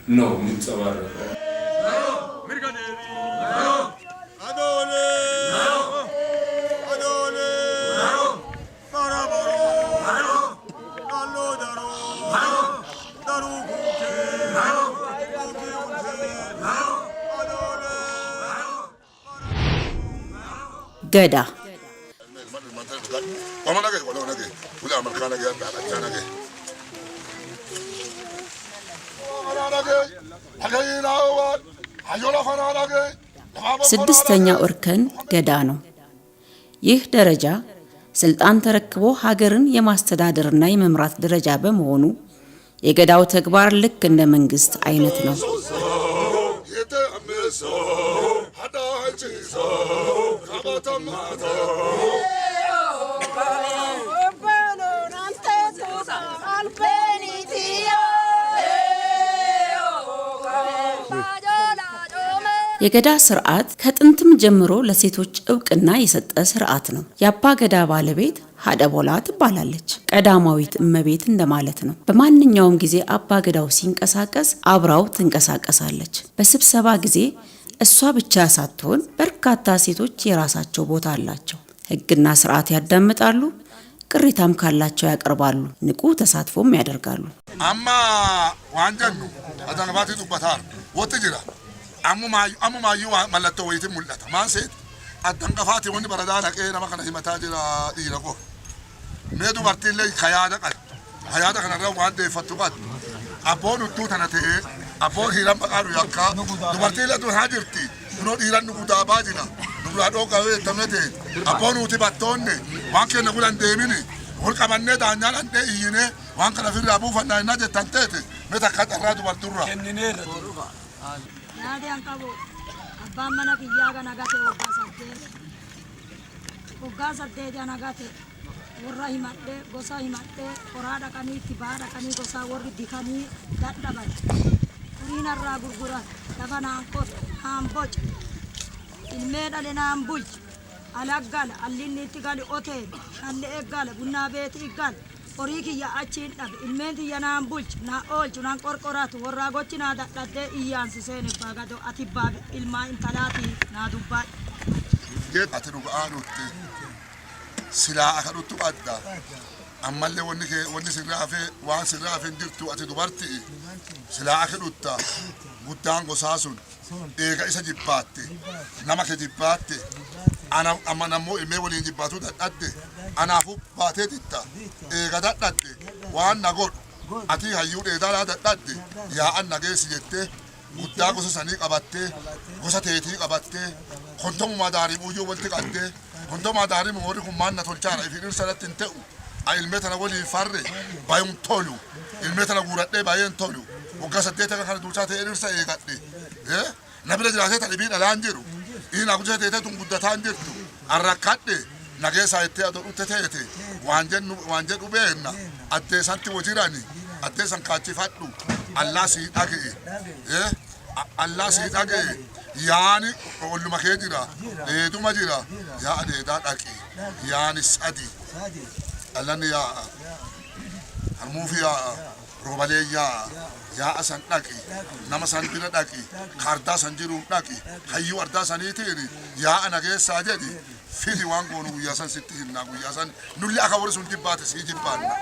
ነው የሚንጸባረቀው። ገዳ ስድስተኛው እርከን ገዳ ነው። ይህ ደረጃ ስልጣን ተረክቦ ሀገርን የማስተዳደርና የመምራት ደረጃ በመሆኑ የገዳው ተግባር ልክ እንደ መንግስት አይነት ነው። የገዳ ስርዓት ከጥንትም ጀምሮ ለሴቶች እውቅና የሰጠ ስርዓት ነው። የአባ ገዳ ባለቤት ሀደቦላ ትባላለች። ቀዳማዊት እመቤት እንደማለት ነው። በማንኛውም ጊዜ አባ ገዳው ሲንቀሳቀስ አብራው ትንቀሳቀሳለች። በስብሰባ ጊዜ እሷ ብቻ ሳትሆን በርካታ ሴቶች የራሳቸው ቦታ አላቸው። ህግና ስርዓት ያዳምጣሉ፣ ቅሬታም ካላቸው ያቀርባሉ፣ ንቁ ተሳትፎም ያደርጋሉ። አማ ዋንጀኑ አዳንባቲ ዱባታር ወጥጅራ አሙማዩ ማለቶ ወይት ሙላታ ማንሴት አዳንቀፋቲ ወንድ በረዳ ነቀ ነማከነ ሂመታ ጅራ ዲረቆ ሜዱ በርቲለ ከያዳ ከነራው ዋንደ ፈቱባት አቦን ቱ ተነተ አቦን ሂራም በቃሉ ያካ ዱበርቲለ ዱ ሃጅርቲ ኖ ዲራን ጉዳ ባጂና ኑራዶ ጋዌ ተመቴ አቦን ኡቲ ባቶነ ዋንከ ነጉላን ደሚኒ ወልቀባነ ዳኛን አንደ ይኔ ዋንከ ለፍራ ቡፈና እና ጀታንቴት መታካጣራ ዱበርቱራ Nadi angkabo, abang mana kijaga nagate ogasate janagate, urra himatte, gosa himatte, orada kani tibara kani gosa warri dikani dat dabat. Ina ragurgura, dapat angkot, amboj, ilmeda lena ambuj, alaggal, alin nitigali otel, alle eggal, bunna bet eggal. Oriki ya achin nag ilmenti ya na ambulch na ol chunan korkoratu warra gochina dadde iyan sisene bagado atibag ilma intalati na dubba get atru anutti sila akadutu adda amalle wonni sirafe wa sirafe dirtu atidubarti sila akadutta guddango sasun ega isa jibbatti nama ke jibbatti ana amanamo ilme woni jibbatu dadde anafu baatetitta ega dadde waan nagod ati hayyude dala dadde ya annage sijette gudda gosa sani qabatte gosa teeti qabatte kontomu madari buju wolti qadde kontomu madari mori kumanna tolchara ifir salatin teu ay ilmetana woli farre bayum tolu ilmetana guradde bayen tolu ogasa deta kana dulchate irsa egadde nabira jirate talibi dalanjiru ina gujate tun gudda tanjirtu arrakadde nagesa ette ado utetete wanje ubena adde santi wojirani adde sankachi faddu allah si dage allah si dage yani ollu makejira edu majira ya ade da daki yani sadi alani ya almufiya robaleya ya asan daki nama sanbina daki karda sanjiru daki hayyu arda sanitiri ya anagesa jadi fili wangu no yasan sitti hinna yasan nulli akawur sun tibbate si tibbanna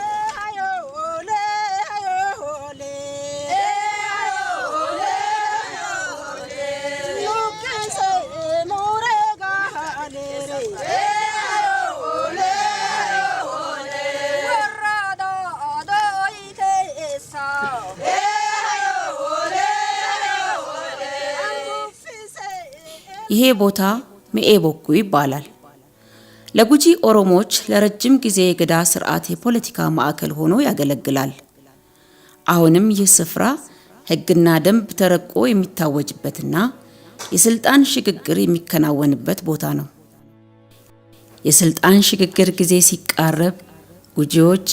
ይሄ ቦታ ሚኤ ቦኩ ይባላል። ለጉጂ ኦሮሞዎች ለረጅም ጊዜ የገዳ ስርዓት የፖለቲካ ማዕከል ሆኖ ያገለግላል። አሁንም ይህ ስፍራ ህግና ደንብ ተረቆ የሚታወጅበትና የስልጣን ሽግግር የሚከናወንበት ቦታ ነው። የስልጣን ሽግግር ጊዜ ሲቃረብ ጉጂዎች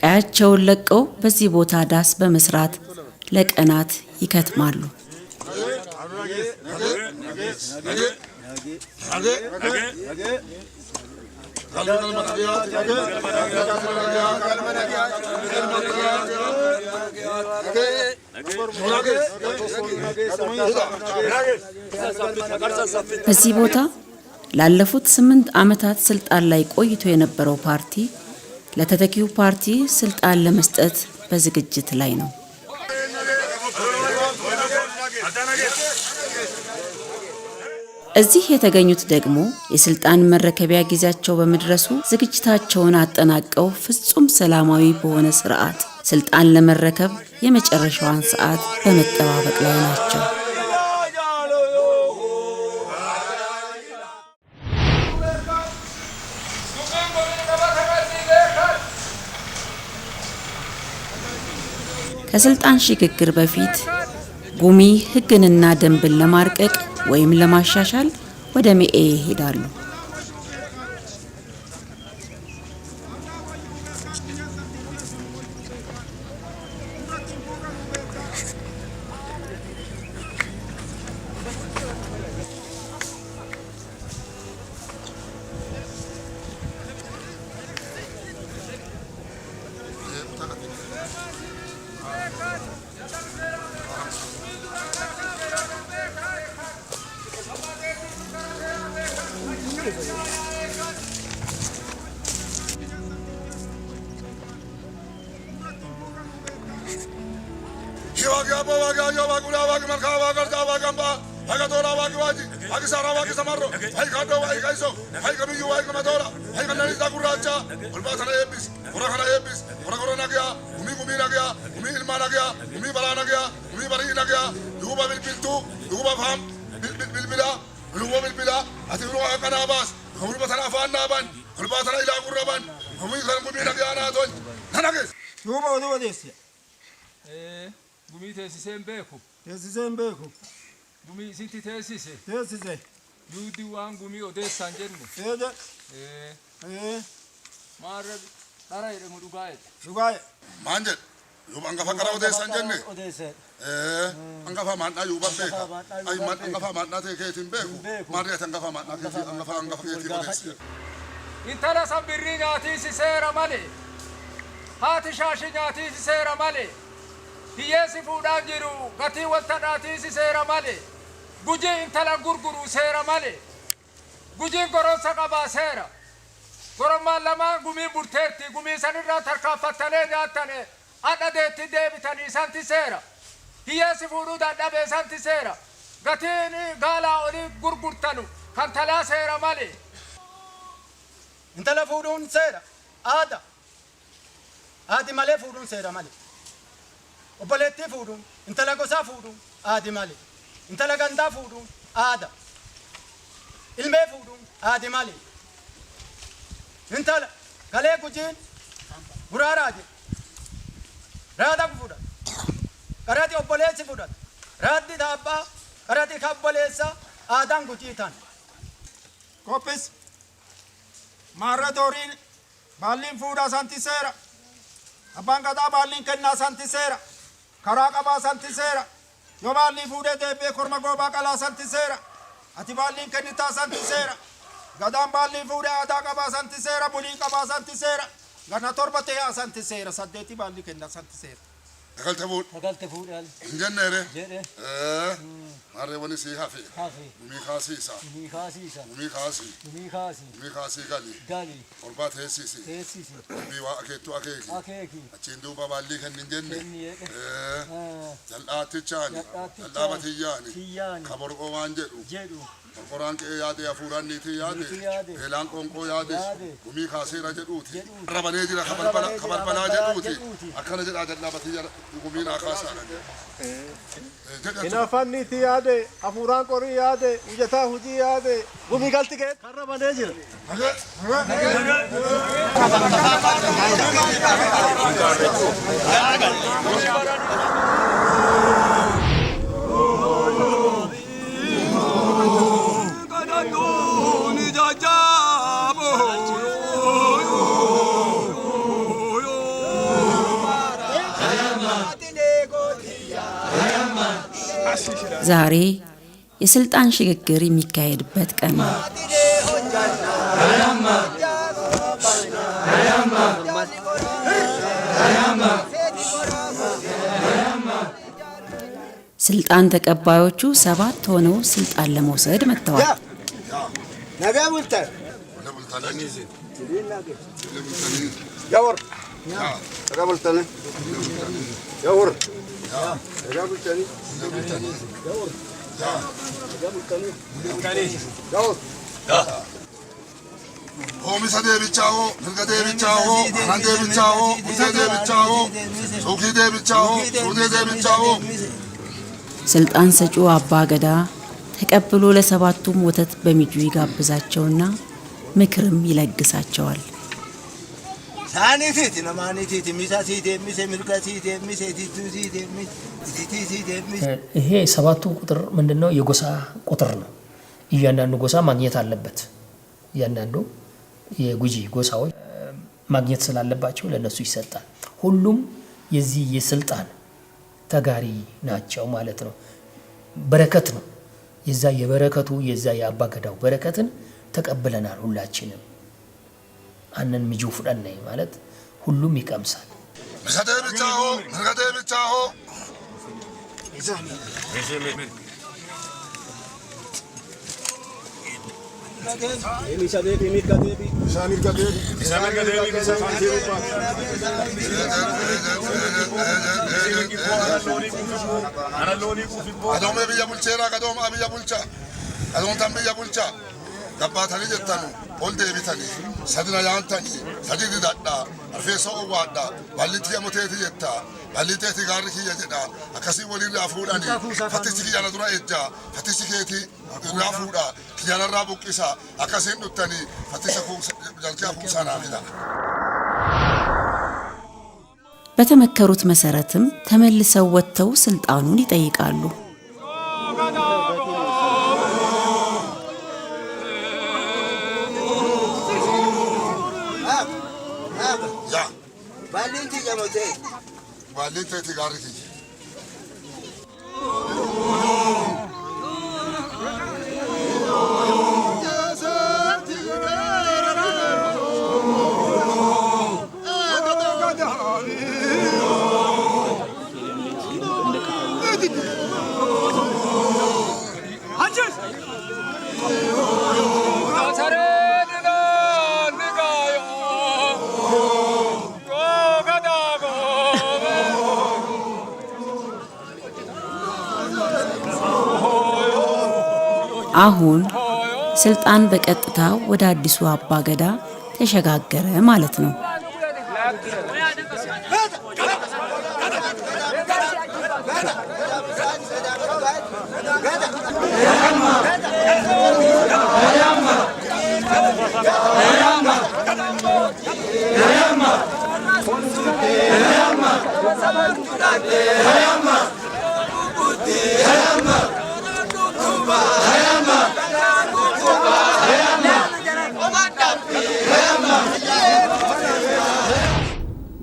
ቀያቸውን ለቀው በዚህ ቦታ ዳስ በመስራት ለቀናት ይከትማሉ። Okay. በዚህ ቦታ ላለፉት 8 ዓመታት ስልጣን ላይ ቆይቶ የነበረው ፓርቲ ለተተኪው ፓርቲ ስልጣን ለመስጠት በዝግጅት ላይ ነው። እዚህ የተገኙት ደግሞ የስልጣን መረከቢያ ጊዜያቸው በመድረሱ ዝግጅታቸውን አጠናቀው ፍጹም ሰላማዊ በሆነ ስርዓት ስልጣን ለመረከብ የመጨረሻዋን ሰዓት በመጠባበቅ ላይ ናቸው። ከስልጣን ሽግግር በፊት ጉሚ ሕግንና ደንብን ለማርቀቅ ወይም ለማሻሻል ወደ ሚኤ ይሄዳሉ። Gumi teessiseen beeku. Teessiseen beeku. Gumi sitti teessise. Teessise. Duudi waan gumii odeessaan jennu. Eede. Maarra dhara jedhamu dhugaa'e. Dhugaa'e. Maan jedhe yuuba hangafa qara odeessan jenne. Odeesse. Hangafa maadhaa yuuba beeka. Hangafa maadhaa ta'e keetiin beeku. Maarri ati hangafa maadhaa keetiin hangafa keetiin odeesse. Intala sabbirrii nyaatiisiseera malee. Haati shaashi nyaatiisiseera malee. Hiyyeessi fuudhaan jiru gatii wanta dhaatiisiseera malee. Gujii intala gurguru seera malee. Gujiin goromsa qabaa seera. Gorommaan lamaan gumii burteetti gumii sanirraa tarkaanfattanii nyaattanii adha deetti deebitanii santi seera. Hiyyeessi fuudhuu dadhabee santi seera. Gatiin gaalaa olii gurgurtanu kan talaa seera malee. Intala fuudhuun seera. Aada. Aadi malee fuudhuun seera malee. Obboleettii fuudhuun, intala gosaa fuudhuun aadi malee. Intala gandaa fuudhuun aada. Ilmee fuudhuun aadi malee. Intala galee gujiin guraaraa jedhe. Raada fuudhata. Qarati obboleessi fuudhata. Raaddi taabbaa qarati kabboleessa aadaan gujii tan. Koppis maarra tooriin baalliin fuudhaa santiseera. Abbaan gadaa baalliin kennaa santiseera. Karaa qabaa santiseera. Yoo baalli fuudhee deebi'ee korma goobaa qalaa santiseera. Ati baalliin kennitaa santiseera. Gadaan baalli fuudhee aadaa qabaa santiseera. Buliin qabaa santiseera. Ganna torba ta'ee santiseera. Saddeetii baalli kennaa santiseera. Dagalte fuudh. Dagalte fuudhaan. Hin jenneere. Jedhe. Maarree wani sii hafe. Hafe. Gumii kaasiisa. Gumii kaasiisa. Gumii kaasii. Gumii kaasii. Gumii kaasii gali. Gali. Orbaa teessisi. Teessisi. Gumii waa akeettu akeeki. Akeeki. Achiin duuba baalli kennin jenne. Kenni jedhe. Jal'aattichaani. Jal'aa batiyyaani. Tiyyaani. Kaborqoo waan jedhu. Jedhu. Qorqoraan qe'ee yaade hafuuraan niitii yaade. Beelaan qoonqoo yaade. Gumii kaaseera jedhuuti. Rabanee jira kabalbalaa jedhuuti. Akkana jedhaa jal'aa batiyyaa gumiin akaasaa. Hinaafanniitti yaade, hafuuraan qorii yaade, hojjetaa hojii yaade, gumii galti kee karra banee jira. ዛሬ የስልጣን ሽግግር የሚካሄድበት ቀን ነው። ስልጣን ተቀባዮቹ 7 ሆነው ስልጣን ለመውሰድ መጥተዋል። ነገ ቡልተን ያወር ነገ ቡልተን ያወር ነገ ቡልተን Oomisha deebichaa'oo, mirga deebichaa'oo, anan deebichaa'oo, bultee deebichaa'oo, suuqii deebichaa'oo, suutee deebichaa'oo. ስልጣን ሰጪው አባ ገዳ ተቀብሎ ለሰባቱም ወተት በሚጁ ይጋብዛቸውና ምክርም ይለግሳቸዋል። ሳኒቲት ነማኒቲት ሚሳሲት ሚሰ ምልካሲት ሚሰ ቲቱሲት ሚሰ ይሄ ሰባቱ ቁጥር ምንድነው? የጎሳ ቁጥር ነው። እያንዳንዱ ጎሳ ማግኘት አለበት። እያንዳንዱ የጉጂ ጎሳዎች ማግኘት ስላለባቸው ለነሱ ይሰጣል። ሁሉም የዚህ የስልጣን ተጋሪ ናቸው ማለት ነው። በረከት ነው። የዛ የበረከቱ የዛ የአባ ገዳው በረከትን ተቀብለናል ሁላችንም። አንን ምጁ ፍዳን ማለት ሁሉም ይቀምሳል። mirga deebichaa'oo, mirga deebichaa'oo. ሚሳ ዴቢ ሚርጋ ዴቢ ሚሳ ሚርጋ ዴቢ ሚሳ ሚርጋ ዴቢ ሚሳ Adoome biyya bulcheera adooma biyya bulcha adoontan biyya bulcha gabbaatanii jettanu ol deebitanii sadina yaantanii sadi didadhaa rifeensa owwaadhaa ballitti amoteeti jettaa balliteeti gaarri kiyya jedhaa akkasii walirraa fuudhanii fattichi kiyyana dura ejjaa fattichi keeti irraa fuudhaa kiyyanarraa buqqisaa akkasiin dhuttanii fatticha jalkaa kuusaa naafidha. በተመከሩት መሰረትም ተመልሰው ወጥተው ስልጣኑን ይጠይቃሉ። ባሊንቲ ገሞቴ ባልቴeti gaarri kiyya. አሁን ስልጣን በቀጥታ ወደ አዲሱ አባ ገዳ ተሸጋገረ ማለት ነው።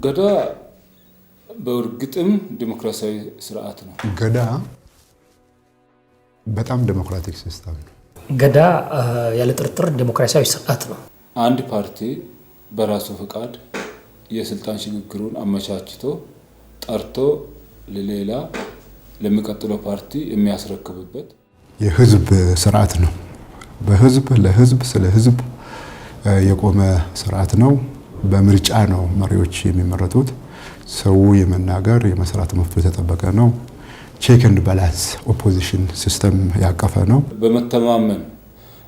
ገዳ በእርግጥም ዲሞክራሲያዊ ስርዓት ነው። ገዳ በጣም ዲሞክራቲክ ሲስተም ነው። ገዳ ያለ ጥርጥር ዲሞክራሲያዊ ስርዓት ነው። አንድ ፓርቲ በራሱ ፍቃድ የስልጣን ሽግግሩን አመቻችቶ ጠርቶ ለሌላ ለሚቀጥለው ፓርቲ የሚያስረክብበት የህዝብ ስርዓት ነው። በህዝብ ለህዝብ ስለ ህዝብ የቆመ ስርዓት ነው። በምርጫ ነው መሪዎች የሚመረጡት። ሰው የመናገር የመስራት መብቱ የተጠበቀ ነው። ቼክ ኤንድ ባላንስ ኦፖዚሽን ሲስተም ያቀፈ ነው። በመተማመን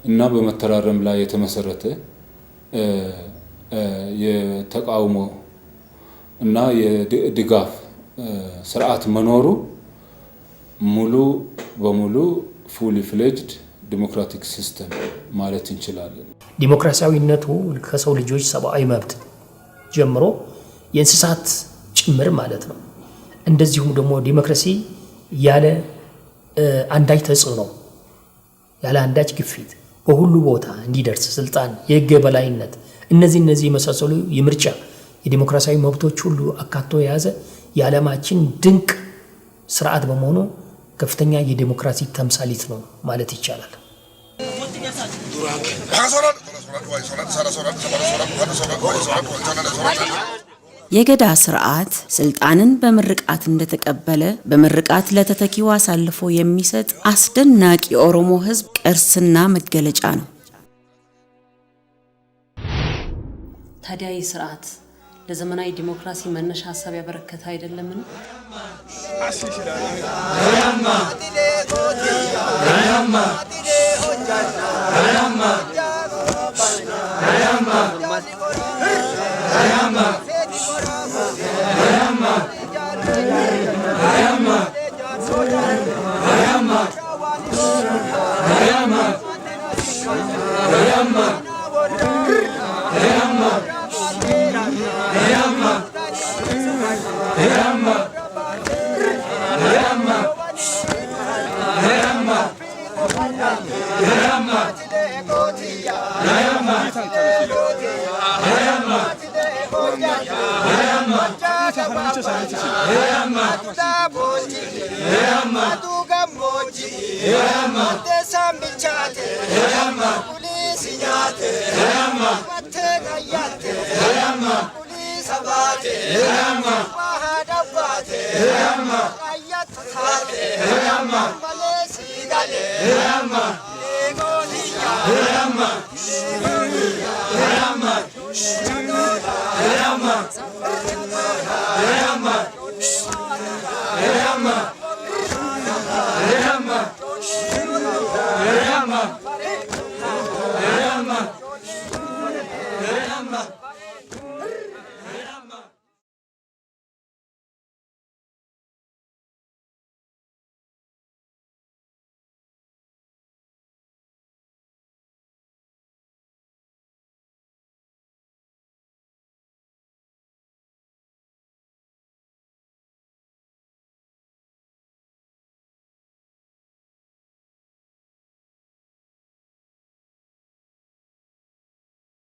እና በመተራረም ላይ የተመሰረተ የተቃውሞ እና የድጋፍ ስርዓት መኖሩ ሙሉ በሙሉ ፉሊ ፍሌጅድ ዲሞክራቲክ ሲስተም ማለት እንችላለን። ዲሞክራሲያዊነቱ ከሰው ልጆች ሰብአዊ መብት ጀምሮ የእንስሳት ጭምር ማለት ነው። እንደዚሁም ደግሞ ዲሞክራሲ ያለ አንዳች ተጽዕኖ ያለ አንዳች ግፊት በሁሉ ቦታ እንዲደርስ ስልጣን፣ የህግ የበላይነት እነዚህ የመሳሰሉ የምርጫ የዲሞክራሲያዊ መብቶች ሁሉ አካቶ የያዘ የዓለማችን ድንቅ ስርዓት በመሆኑ ከፍተኛ የዲሞክራሲ ተምሳሌት ነው ማለት ይቻላል። የገዳ ስርዓት ስልጣንን በምርቃት እንደተቀበለ በምርቃት ለተተኪው አሳልፎ የሚሰጥ አስደናቂ ኦሮሞ ህዝብ ቅርስና መገለጫ ነው። ታዲያ ይህ ስርዓት ለዘመናዊ ዲሞክራሲ መነሻ ሐሳብ ያበረከተ አይደለምን? Sabate,